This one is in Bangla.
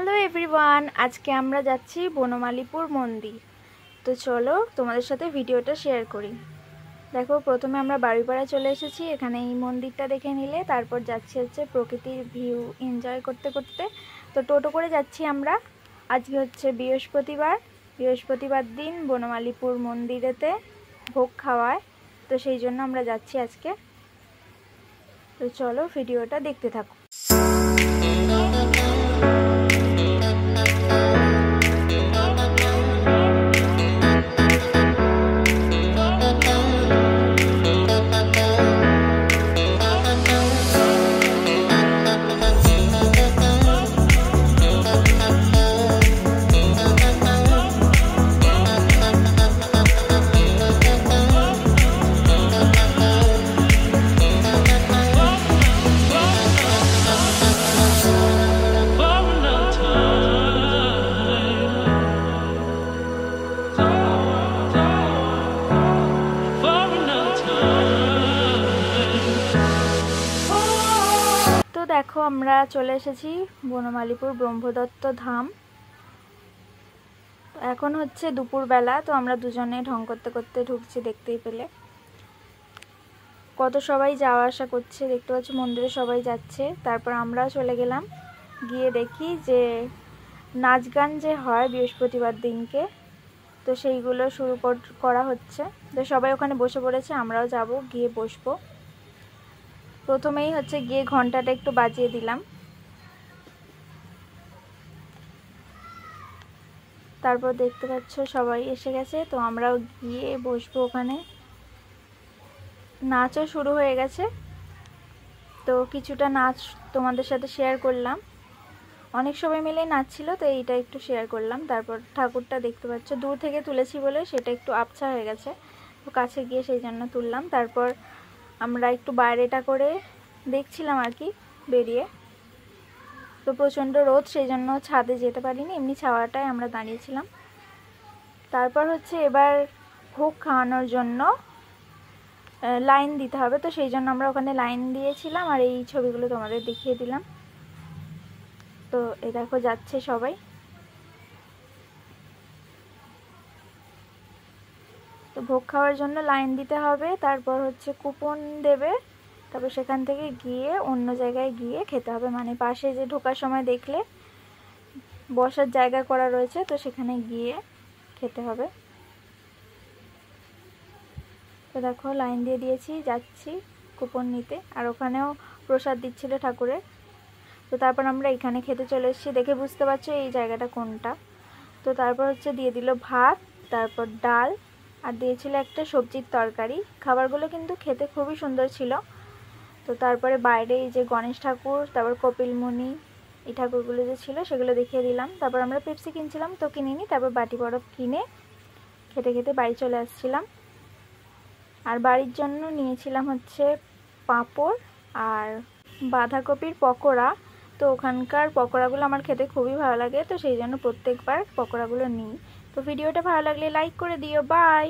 হ্যালো এভরিওয়ান, আজকে আমরা যাচ্ছি বনমালীপুর মন্দির। তো চলো তোমাদের সাথে ভিডিওটা শেয়ার করি। দেখো, প্রথমে আমরা বাড়িপাড়া চলে এসেছি। এখানে এই মন্দিরটা দেখে নিলে তারপর যাচ্ছি হচ্ছে প্রকৃতির ভিউ এনজয় করতে করতে। তো টোটো করে যাচ্ছি আমরা। আজকে হচ্ছে বৃহস্পতিবার দিন বনমালীপুর মন্দিরেতে ভোগ খাওয়ায়, তো সেই জন্য আমরা যাচ্ছি আজকে। তো চলো ভিডিওটা দেখতে থাকো। দেখো, আমরা চলে এসেছি বনমালীপুর ব্রহ্মদত্ত ধাম। এখন হচ্ছে দুপুরবেলা, তো আমরা দুজনে ঢং করতে করতে ঢুকছি। দেখতেই পেলে কত সবাই যাওয়া আসা করছে, দেখতে পাচ্ছি মন্দিরে সবাই যাচ্ছে। তারপর আমরাও চলে গেলাম, গিয়ে দেখি যে নাচ গান যে হয় বৃহস্পতিবার দিনকে, তো সেইগুলো শুরু করা হচ্ছে। তো সবাই ওখানে বসে পড়েছে, আমরাও যাব, গিয়ে বসবো। প্রথমেই হচ্ছে গিয়ে ঘন্টাটা একটু বাজিয়ে দিলাম। তারপর দেখতে পাচ্ছ সবাই এসে গেছে, তো আমরাও গিয়ে বসবো ওখানে। নাচও শুরু হয়ে গেছে, তো কিছুটা নাচ তোমাদের সাথে শেয়ার করলাম। অনেক সবাই মিলেই নাচছিল, তো এইটা একটু শেয়ার করলাম। তারপর ঠাকুরটা দেখতে পাচ্ছ দূর থেকে তুলেছি বলে সেটা একটু আবছা হয়ে গেছে, তো কাছে গিয়ে সেই জন্য তুললাম। তারপর আমরা একটু বাইরেটা করে দেখছিলাম আর কি বেরিয়ে। তো প্রচণ্ড রোদ, সেই জন্য ছাদে যেতে পারিনি, এমনি ছাওয়াটায় আমরা দাঁড়িয়েছিলাম। তারপর হচ্ছে এবার ভোগ খাওয়ানোর জন্য লাইন দিতে হবে, তো সেই জন্য আমরা ওখানে লাইন দিয়েছিলাম আর এই ছবিগুলো তোমাদের দেখিয়ে দিলাম। তো এই দেখো যাচ্ছে সবাই। তো ভোগ খাওয়ার জন্য লাইন দিতে হবে, তারপর হচ্ছে কুপন দেবে, তারপর সেখান থেকে গিয়ে অন্য জায়গায় গিয়ে খেতে হবে। মানে পাশে যে ঢোকার সময় দেখলে বসার জায়গা করা রয়েছে, তো সেখানে গিয়ে খেতে হবে। তো দেখো লাইন দিয়ে দিয়েছি, যাচ্ছি কুপন নিতে। আর ওখানেও প্রসাদ দিচ্ছিল ঠাকুরের। তো তারপর আমরা এখানে খেতে চলে এসেছি, দেখে বুঝতে পারছো এই জায়গাটা কোনটা। তো তারপর হচ্ছে দিয়ে দিল ভাত, তারপর ডাল, আর দিয়েছিল একটা সবজির তরকারি। খাবারগুলো কিন্তু খেতে খুবই সুন্দর ছিল। তো তারপরে বাইরে এই যে গণেশ ঠাকুর, তারপর কপিলমুনি, এই ঠাকুরগুলো যে ছিল সেগুলো দেখিয়ে দিলাম। তারপর আমরা পেপসি কিনছিলাম, তো কিনিনি। তারপর বাটি বরফ কিনে খেতে খেতে বাড়ি চলে আসছিলাম। আর বাড়ির জন্য নিয়েছিলাম হচ্ছে পাঁপড় আর বাঁধাকপির পকোড়া। তো ওখানকার পকোড়াগুলো আমার খেতে খুবই ভালো লাগে, তো সেই জন্য প্রত্যেকবার পকোড়াগুলো নিই। তো ভিডিওটা ভালো লাগলে লাইক করে দিও। বাই।